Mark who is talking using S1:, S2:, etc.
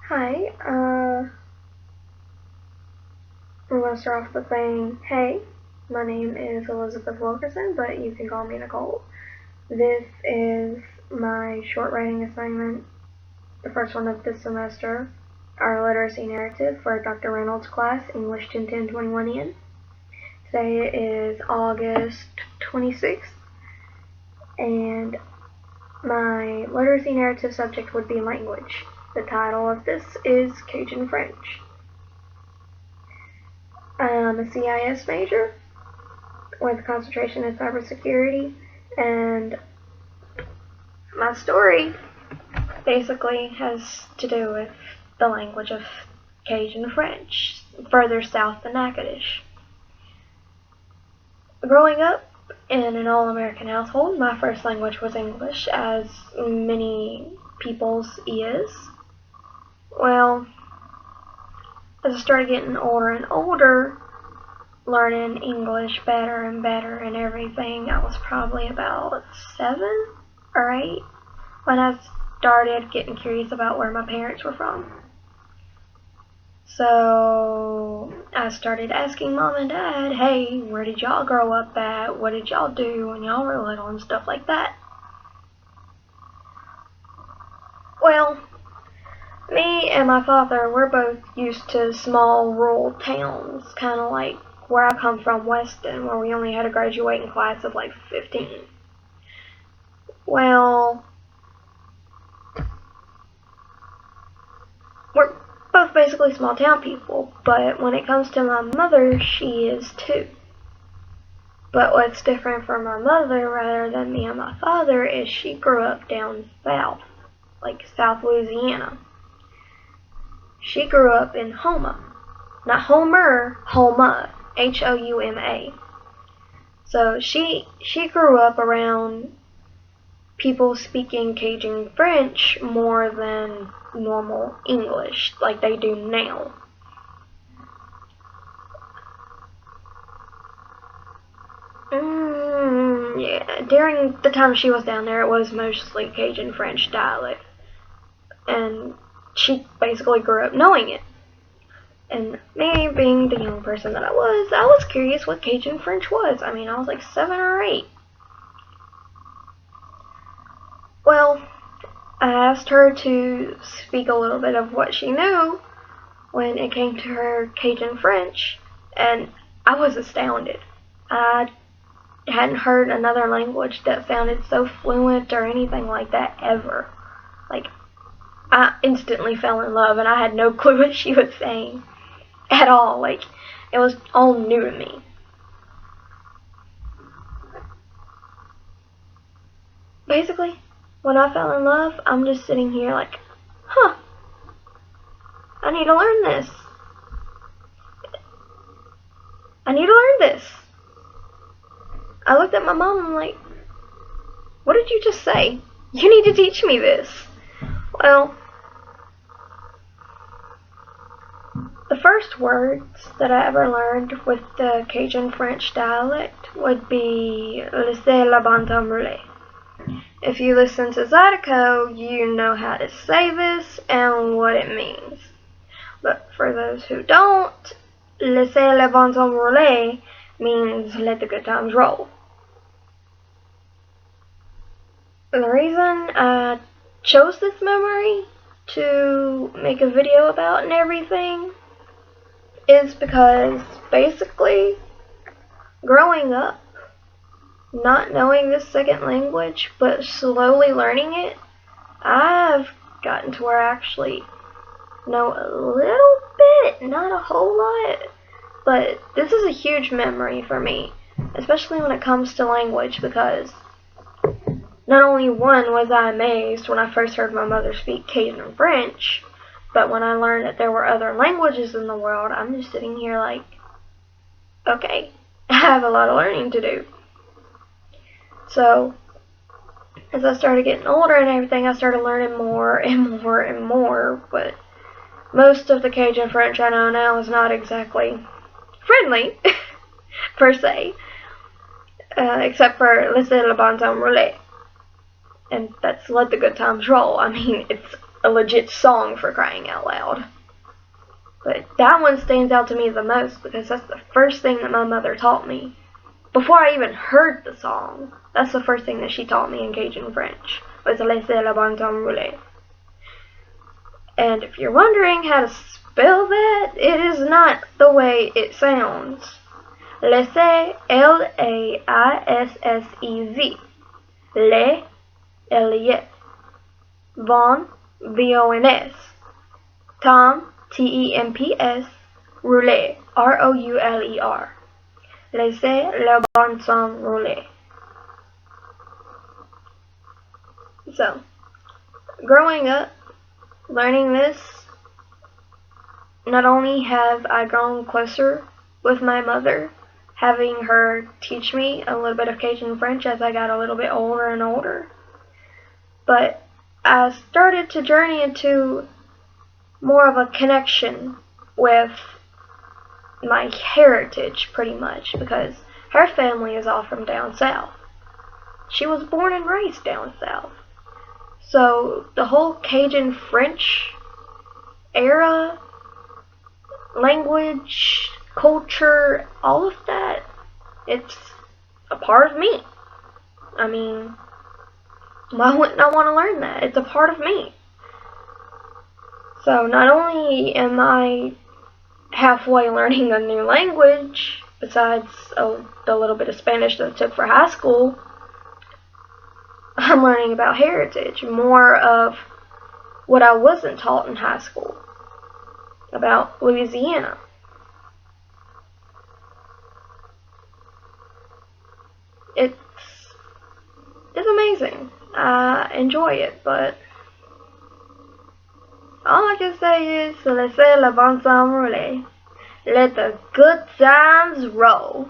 S1: Hi, I'm going to start off with saying, hey, my name is Elizabeth Wilkerson, but you can call me Nicole. This is my short writing assignment, the first one of this semester, our literacy narrative for Dr. Reynolds' class, English 101021N. Today is August 26th, and my literacy narrative subject would be language. The title of this is Cajun French. I'm a CIS major with concentration in cybersecurity, and my story basically has to do with the language of Cajun French, further south than Natchitoches. Growing up in an all-American household, my first language was English, as many people's is. Well, as I started getting older and older, learning English better and better and everything, I was probably about 7 or 8 when I started getting curious about where my parents were from. So I started asking Mom and Dad, hey, where did y'all grow up at? What did y'all do when y'all were little and stuff like that? Well, me and my father, we're both used to small rural towns, kind of like where I come from, Weston, where we only had a graduating class of like 15. Well, we're both basically small town people, but when it comes to my mother, she is too. But what's different from my mother rather than me and my father is she grew up down south, like South Louisiana. She grew up in Houma. Not Homer, Houma. Houma. So she grew up around people speaking Cajun French more than normal English, like they do now. Yeah, during the time she was down there, it was mostly Cajun French dialect, and she basically grew up knowing it. And me, being the young person that I was curious what Cajun French was. I mean, I was like 7 or 8. Well, I asked her to speak a little bit of what she knew when it came to her Cajun French, and I was astounded. I hadn't heard another language that sounded so fluent or anything like that ever. Like, I instantly fell in love, and I had no clue what she was saying at all. Like, it was all new to me. Basically, when I fell in love, I'm just sitting here like, I need to learn this. I need to learn this. I looked at my mom and I'm like, what did you just say? You need to teach me this. Well, the first words that I ever learned with the Cajun French dialect would be laissez la bantam rouler. If you listen to Zydeco, you know how to say this and what it means. But for those who don't, laissez le bon temps rouler means let the good times roll. The reason I chose this memory to make a video about and everything is because basically growing up, not knowing this second language, but slowly learning it, I've gotten to where I actually know a little bit, not a whole lot, but this is a huge memory for me, especially when it comes to language, because not only one was I amazed when I first heard my mother speak Cajun French, but when I learned that there were other languages in the world, I'm just sitting here like, okay, I have a lot of learning to do. So, as I started getting older and everything, I started learning more and more and more, but most of the Cajun French I know now is not exactly friendly, per se, except for laissez le bon temps rouler. And that's let the good times roll. I mean, it's a legit song, for crying out loud. But that one stands out to me the most because that's the first thing that my mother taught me. Before I even heard the song, that's the first thing that she taught me in Cajun French, was Laissez le bon temps rouler. And if you're wondering how to spell that, it is not the way it sounds. Laissez, L-A-I-S-S-E-Z. Le, L-E-S. Bon, V-O-N-S. Tom, T-E-M-P-S. Rouler, R-O-U-L-E-R. Laissez le bon temps rouler. So, growing up, learning this, not only have I grown closer with my mother, having her teach me a little bit of Cajun French as I got a little bit older and older, but I started to journey into more of a connection with my heritage, pretty much, because her family is all from down south. She was born and raised down south. So the whole Cajun French era, language, culture, all of that, it's a part of me. I mean, why wouldn't I want to learn that? It's a part of me. So not only am I halfway learning a new language, besides the little bit of Spanish that I took for high school, I'm learning about heritage, more of what I wasn't taught in high school, about Louisiana. It's amazing. I enjoy it, but all I can say is, laissez le bon temps rouler. Let the good times roll.